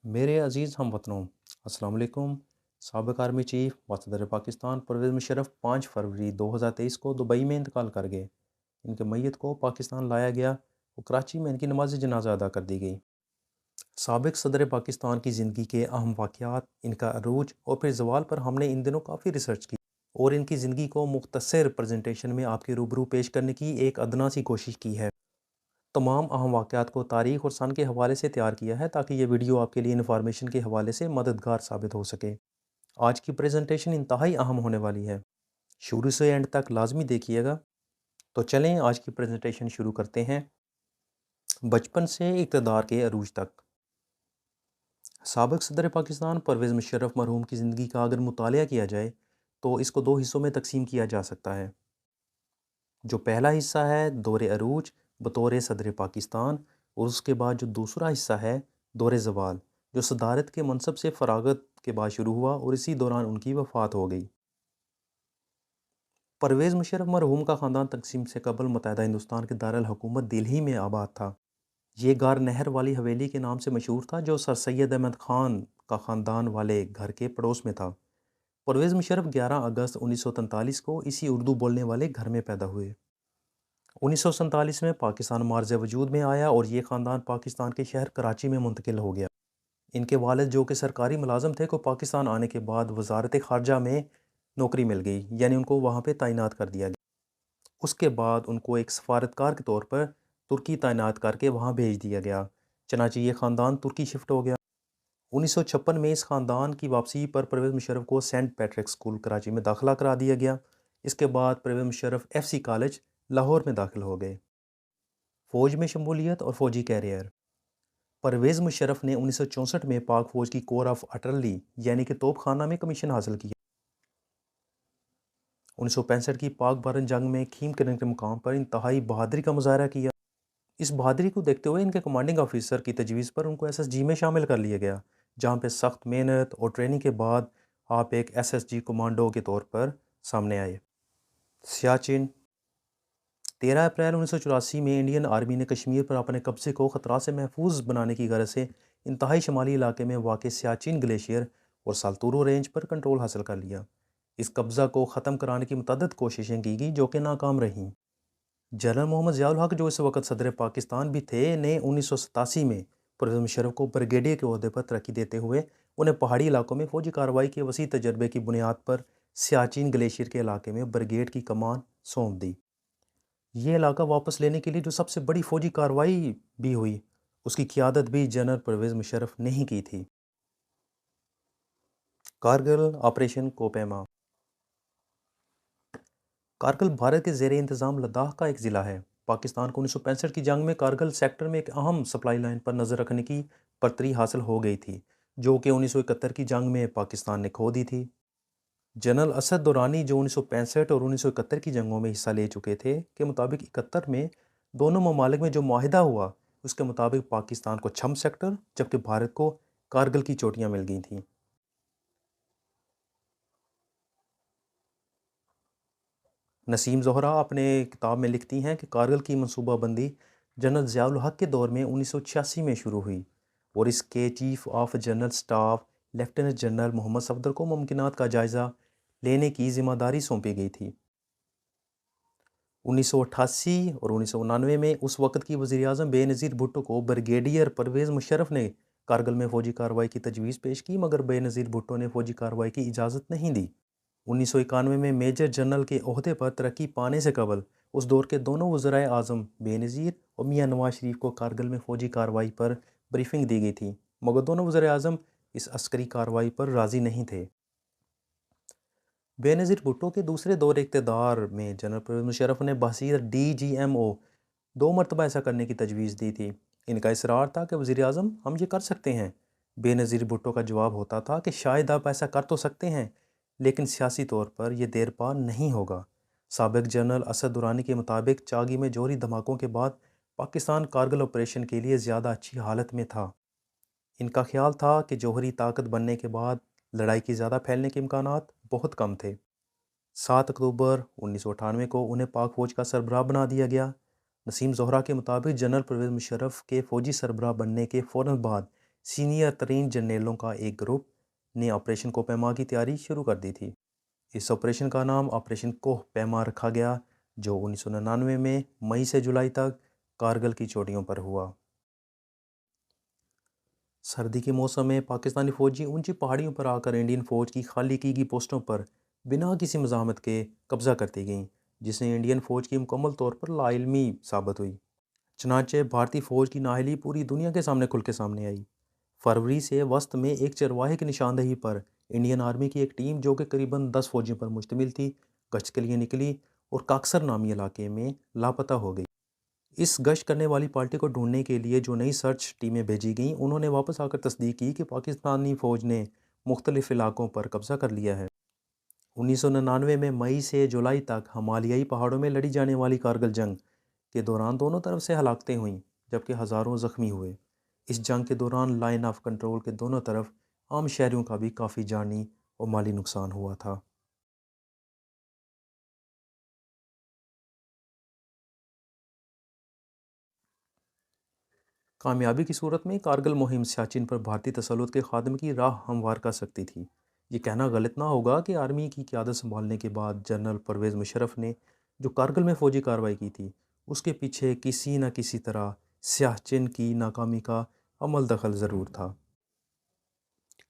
मेरे अज़ीज़ हमवतनों, अस्सलाम वालेकुम। साबिक़ आर्मी चीफ़ व सदर पाकिस्तान परवेज़ मुशर्रफ 5 फरवरी 2023 को दुबई में इंतकाल कर गए। इनके मय्यत को पाकिस्तान लाया गया और कराची में इनकी नमाज़ जनाज़ा अदा कर दी गई। साबिक़ सदर पाकिस्तान की ज़िंदगी के अहम वाक़यात, इनका अरूज और फिर ज़वाल पर हमने इन दिनों काफ़ी रिसर्च की और इनकी ज़िंदगी को मुख्तसर प्रेजेंटेशन में आपके रूबरू पेश करने की एक अदना सी कोशिश की है। तमाम अहम वाक़यात को तारीख़ और सन के हवाले से तैयार किया है ताकि ये वीडियो आपके लिए इन्फॉर्मेशन के हवाले से मददगार साबित हो सके। आज की प्रेजेंटेशन इंतहाई अहम होने वाली है, शुरू से एंड तक लाजमी देखिएगा। तो चलें आज की प्रेजेंटेशन शुरू करते हैं। बचपन से इक़्तिदार के अरूज तक। साबिक़ सदर पाकिस्तान परवेज़ मुशर्रफ मरहूम की ज़िंदगी का अगर मुतालिया किया जाए तो इसको दो हिस्सों में तकसीम किया जा सकता है। जो पहला हिस्सा है दौरे अरूज बतौर सदर पाकिस्तान, और उसके बाद जो दूसरा हिस्सा है दौरे ज़वाल, जो सदारत के मनसब से फ़रागत के बाद शुरू हुआ और इसी दौरान उनकी वफ़ात हो गई। परवेज़ मुशर्रफ मरहूम का ख़ानदान तकसीम से कबल मुत्तहदा हिंदुस्तान के दारुल हुकूमत दिल्ली में आबाद था। ये गार नहर वाली हवेली के नाम से मशहूर था, जो सर सैयद अहमद ख़ान का ख़ानदान वाले घर के पड़ोस में था। परवेज़ मुशर्रफ 11 अगस्त 1943 को इसी उर्दू बोलने वाले घर में पैदा हुए। 1947 में पाकिस्तान मार्ज़ वजूद में आया और ये ख़ानदान पाकिस्तान के शहर कराची में मुंतकिल हो गया। इनके वालिद जो कि सरकारी मुलाज़म थे, को पाकिस्तान आने के बाद वज़ारत ख़ारजा में नौकरी मिल गई, यानी उनको वहाँ पे तैनात कर दिया गया। उसके बाद उनको एक सफारतकार के तौर पर तुर्की तैनात करके वहाँ भेज दिया गया। चनांचे ये ख़ानदान तुर्की शिफ्ट हो गया। 1956 में इस ख़ानदान की वापसी पर परवेज़ मुशर्रफ को सेंट पैट्रिक स्कूल कराची में दाखिला करा दिया गया। इसके बाद परवेज़ मुशर्रफ FC कॉलेज लाहौर में दाखिल हो गए। फ़ौज में शमूलियत और फ़ौजी कैरियर। परवेज़ मुशर्रफ ने 1964 में पाक फ़ौज की कोर ऑफ आर्टिलरी यानी कि तोपखाना में कमीशन हासिल किया। 1965 की पाक भारत जंग में खीम करने के मुकाम पर इंतहाई बहादुरी का मुजाहरा किया। इस बहादुरी को देखते हुए इनके कमांडिंग ऑफिसर की तजवीज़ पर उनको SSG में शामिल कर लिया गया, जहाँ पे सख्त मेहनत और ट्रेनिंग के बाद आप एक SSG कमांडो के तौर पर सामने आए। सियाचिन। 13 अप्रैल 1984 में इंडियन आर्मी ने कश्मीर पर अपने कब्जे को ख़तरा से महफूज बनाने की गरज से इंतहाई शमाली इलाके में वाक़ सियाचिन ग्लेशियर और साल्तोरो रेंज पर कंट्रोल हासिल कर लिया। इस कब्ज़ा को ख़त्म कराने की मुतअद्दिद कोशिशें की गई, जो कि नाकाम रहीं। जनरल मोहम्मद ज़ियाउल हक, जो इस वक्त सदर पाकिस्तान भी थे, ने 1987 में परवेज़ मुशर्रफ को ब्रिगेडियर के ओहदे पर तरक्की देते हुए उन्हें पहाड़ी इलाकों में फ़ौजी कार्रवाई के वसी तजर्बे की बुनियाद पर सियाचिन ग्लेशियर के इलाके में ब्रिगेड की कमान सौंप दी। ये इलाका वापस लेने के लिए जो सबसे बड़ी फ़ौजी कार्रवाई भी हुई, उसकी क़ियादत भी जनरल परवेज़ मुशर्रफ ने ही की थी। कारगिल ऑपरेशन कोपैमा। कारगिल भारत के ज़ेर इंतज़ाम लद्दाख का एक ज़िला है। पाकिस्तान को 1965 की जंग में कारगिल सेक्टर में एक अहम सप्लाई लाइन पर नज़र रखने की बर्तरी हासिल हो गई थी, जो कि 1971 की जंग में पाकिस्तान ने खो दी थी। जनरल असद दुरानी, जो 1965 और 1971 की जंगों में हिस्सा ले चुके थे, के मुताबिक 71 में दोनों ममालिक में जो माहिदा हुआ, उसके मुताबिक पाकिस्तान को छम सेक्टर जबकि भारत को कारगिल की चोटियाँ मिल गई थीं। नसीम ज़ोहरा अपने किताब में लिखती हैं कि कारगिल की मनसूबाबंदी जनरल ज़ियाउल हक के दौर में 1986 में शुरू हुई और इसके chief of general staff lieutenant general Mohammad Safdar को मुमकिनात का जायज़ा लेने की ज़िम्मेदारी सौंपी गई थी। 1988 और 1999 में उस वक़्त की वज़ीर-ए-आज़म बेनज़ीर भुट्टो को ब्रिगेडियर परवेज़ मुशर्रफ ने कारगिल में फ़ौजी कार्रवाई की तजवीज़ पेश की, मगर बेनज़ीर भुट्टो ने फ़ौजी कार्रवाई की इजाज़त नहीं दी। 1991 में मेजर जनरल के ओहदे पर तरक्की पाने से कबल उस दौर के दोनों वज़राए आज़म बेनज़ीर और मियां नवाज शरीफ को कारगिल में फ़ौजी कार्रवाई पर ब्रीफिंग दी गई थी, मगर दोनों वज़राए आज़म इस अस्करी कार्रवाई पर राज़ी नहीं थे। बेनज़ीर भुट्टो के दूसरे दौर इक़्तिदार में जनरल परवेज़ मुशर्रफ ने बहसीत DGMO 2 मरतबा ऐसा करने की तजवीज़ दी थी। इनका इसरार था कि वज़ीर आज़म, हम ये कर सकते हैं। बेनज़ीर भुट्टो का जवाब होता था कि शायद आप ऐसा कर तो सकते हैं, लेकिन सियासी तौर पर यह देर पा नहीं होगा। साबिक़ जनरल असद दुरानी के मुताबिक चागी में जौहरी धमाकों के बाद पाकिस्तान कारगिल ऑपरेशन के लिए ज़्यादा अच्छी हालत में था। इनका ख्याल था कि जौहरी ताकत बनने के बाद लड़ाई की ज़्यादा फैलने के इम्कानात बहुत कम थे। 7 अक्टूबर 1998 को उन्हें पाक फ़ौज का सरबराह बना दिया गया। नसीम ज़ोहरा के मुताबिक जनरल परवेज़ मुशर्रफ के फ़ौजी सरबराह बनने के फ़ौरन बाद سینئر ترین جرنیلوں کا ایک گروپ نے آپریشن کوہ پیما کی تیاری شروع کر دی تھی۔ اس آپریشن کا نام آپریشن کوہ پیما رکھا گیا، جو 1999 میں مئی سے جولائی تک کارگل کی چوٹیوں پر ہوا۔ سردی کے موسم میں پاکستانی فوجی اونچی پہاڑیوں پر آ کر انڈین فوج کی خالی کی گئی پوسٹوں پر بنا کسی مزاحمت کے قبضہ کرتی گئیں، جس سے انڈین فوج کی مکمل طور پر لا علمی ثابت ہوئی۔ چنانچہ بھارتی فوج کی نااہلی پوری دنیا کے سامنے کھل کے سامنے آئی۔ فروری سے وسط میں ایک چرواہے کی نشاندہی پر انڈین آرمی کی ایک ٹیم، جو کہ قریباً 10 فوجیوں پر مشتمل تھی، گشت کے لیے نکلی اور کاکسر نامی علاقے میں لاپتہ ہو گئی۔ اس گشت کرنے والی پارٹی کو ڈھونڈنے کے لیے جو نئی سرچ ٹیمیں بھیجی گئیں، انہوں نے واپس آ کر تصدیق کی کہ پاکستانی فوج نے مختلف علاقوں پر قبضہ کر لیا ہے۔ 1999 میں مئی سے جولائی تک ہمالیائی پہاڑوں میں لڑی جانے والی کارگل جنگ کے دوران دونوں طرف سے ہلاکتیں ہوئیں، جبکہ ہزاروں زخمی ہوئے۔ اس جنگ کے دوران لائن آف کنٹرول کے دونوں طرف عام شہریوں کا بھی کافی جانی اور مالی نقصان ہوا تھا۔ کامیابی کی صورت میں کارگل مہم سیاچن پر بھارتی تسلط کے خاتمے کی راہ ہموار کر سکتی تھی۔ یہ کہنا غلط نہ ہوگا کہ آرمی کی قیادت سنبھالنے کے بعد جنرل پرویز مشرف نے جو کارگل میں فوجی کارروائی کی تھی، اس کے پیچھے کسی نہ کسی طرح سیاچن کی ناکامی کا عمل دخل ضرور تھا۔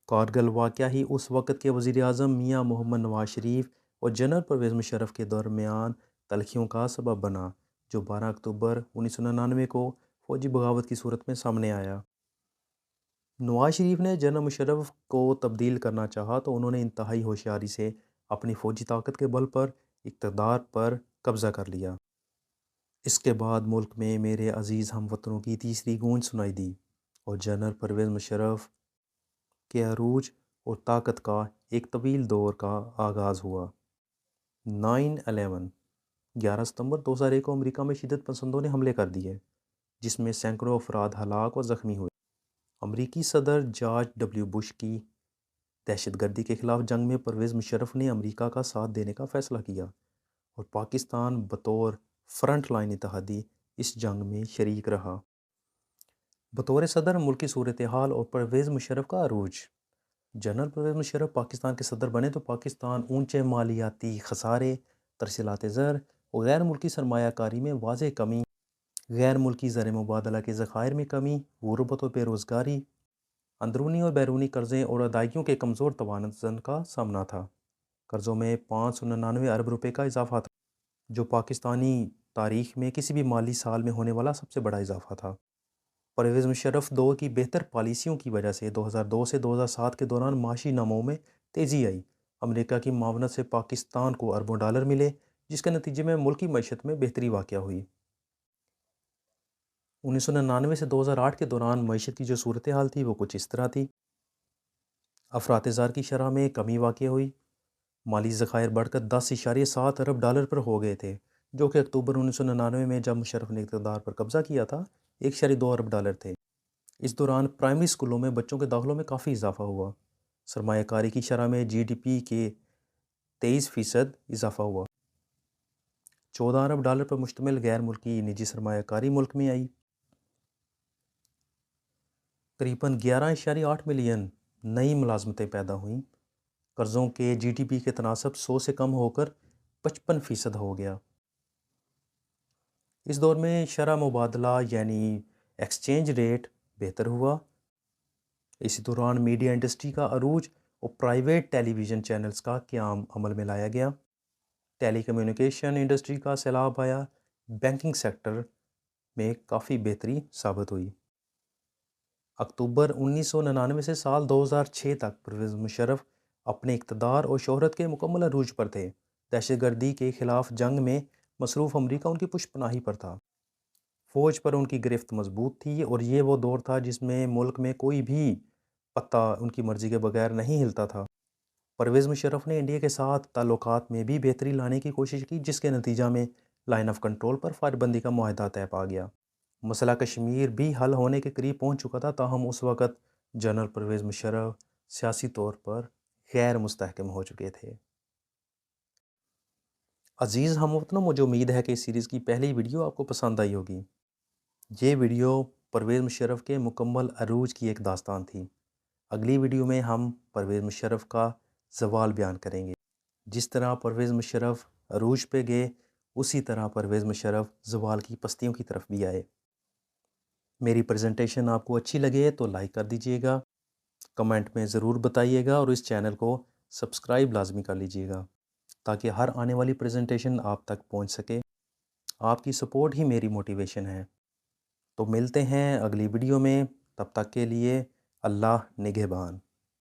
کارگل واقعہ ہی اس وقت کے وزیر اعظم میاں محمد نواز شریف اور جنرل پرویز مشرف کے درمیان تلخیوں کا سبب بنا، جو 12 اکتوبر 1999 کو فوجی بغاوت کی صورت میں سامنے آیا۔ نواز شریف نے جنرل مشرف کو تبدیل کرنا چاہا تو انہوں نے انتہائی ہوشیاری سے اپنی فوجی طاقت کے بل پر اقتدار پر قبضہ کر لیا۔ اس کے بعد ملک میں میرے عزیز ہم وطنوں کی تیسری گونج سنائی دی اور جنرل پرویز مشرف کے عروج اور طاقت کا ایک طویل دور کا آغاز ہوا۔ 9/11 11 ستمبر 2001 کو امریکہ میں شدت پسندوں نے حملے کر دیے، جس میں سینکڑوں افراد ہلاک اور زخمی ہوئے۔ امریکی صدر جارج ڈبلیو بش کی دہشت گردی کے خلاف جنگ میں پرویز مشرف نے امریکہ کا ساتھ دینے کا فیصلہ کیا اور پاکستان بطور فرنٹ لائن اتحادی اس جنگ میں شریک رہا۔ بطور صدر ملکی صورتحال اور پرویز مشرف کا عروج۔ جنرل پرویز مشرف پاکستان کے صدر بنے تو پاکستان اونچے مالیاتی خسارے، ترسیلات زر اور غیر ملکی سرمایہ کاری میں واضح کمی، غیر ملکی زر مبادلہ کے ذخائر میں کمی، غربت و بے روزگاری، اندرونی اور بیرونی قرضے اور ادائیگیوں کے کمزور توازن کا سامنا تھا۔ قرضوں میں 599 ارب روپے کا اضافہ تھا، جو پاکستانی تاریخ میں کسی بھی مالی سال میں ہونے والا سب سے بڑا اضافہ تھا۔ پرویز مشرف دور کی بہتر پالیسیوں کی وجہ سے 2002 سے 2007 کے دوران معاشی نمو میں تیزی آئی۔ امریکہ کی معاونت سے پاکستان کو اربوں ڈالر ملے، جس کے نتیجے میں ملکی معیشت میں بہتری واقع ہوئی۔ 1999 سے 2008 کے دوران معیشت کی جو صورتحال تھی وہ کچھ اس طرح تھی۔ افراط زر کی شرح میں کمی واقع ہوئی، مالی ذخائر بڑھ کر 10.7 ارب ڈالر پر ہو گئے تھے، جو کہ اکتوبر 1999 میں جب مشرف نے اقتدار پر قبضہ کیا تھا 1.2 ارب ڈالر تھے۔ اس دوران پرائمری اسکولوں میں بچوں کے داخلوں میں کافی اضافہ ہوا۔ سرمایہ کاری کی شرح میں جی ڈی پی کے 23% اضافہ ہوا۔ 14 ارب ڈالر پر مشتمل غیر ملکی نجی سرمایہ کاری ملک میں آئی۔ قریباً 11.8 ملین نئی ملازمتیں پیدا ہوئیں۔ قرضوں کے جی ڈی پی کے تناسب 100 سے کم ہو کر 55% ہو گیا۔ اس دور میں شرح مبادلہ یعنی ایکسچینج ریٹ بہتر ہوا۔ اسی دوران میڈیا انڈسٹری کا عروج اور پرائیویٹ ٹیلی ویژن چینلز کا قیام عمل میں لایا گیا۔ ٹیلی کمیونیکیشن انڈسٹری کا سیلاب آیا۔ بینکنگ سیکٹر میں کافی بہتری ثابت ہوئی۔ اکتوبر 1999 سے سال 2006 تک پرویز مشرف اپنے اقتدار اور شہرت کے مکمل عروج پر تھے۔ دہشت گردی کے خلاف جنگ میں مصروف امریکہ ان کی پشت پناہی پر تھا۔ فوج پر ان کی گرفت مضبوط تھی اور یہ وہ دور تھا جس میں ملک میں کوئی بھی پتہ ان کی مرضی کے بغیر نہیں ہلتا تھا۔ پرویز مشرف نے انڈیا کے ساتھ تعلقات میں بھی بہتری لانے کی کوشش کی، جس کے نتیجہ میں line of control per fire بندی کا معاہدہ طے پا گیا۔ مسئلہ کشمیر بھی حل ہونے کے قریب پہنچ چکا تھا، تاہم اس وقت جنرل پرویز مشرف سیاسی طور پر غیر مستحکم ہو چکے تھے۔ عزیز ہم وطنوں، مجھے امید ہے کہ اس سیریز کی پہلی ویڈیو آپ کو پسند آئی ہوگی۔ یہ ویڈیو پرویز مشرف کے مکمل عروج کی ایک داستان تھی۔ اگلی ویڈیو میں ہم پرویز مشرف کا زوال بیان کریں گے۔ جس طرح پرویز مشرف عروج پہ گئے، اسی طرح پرویز مشرف زوال کی پستیوں کی طرف بھی آئے۔ میری پریزنٹیشن آپ کو اچھی لگے تو لائک کر دیجئے گا، کمنٹ میں ضرور بتائیے گا، اور اس چینل کو سبسکرائب لازمی کر لیجئے گا تاکہ ہر آنے والی پریزنٹیشن آپ تک پہنچ سکے۔ آپ کی سپورٹ ہی میری موٹیویشن ہے۔ تو ملتے ہیں اگلی ویڈیو میں، تب تک کے لیے اللہ نگہبان۔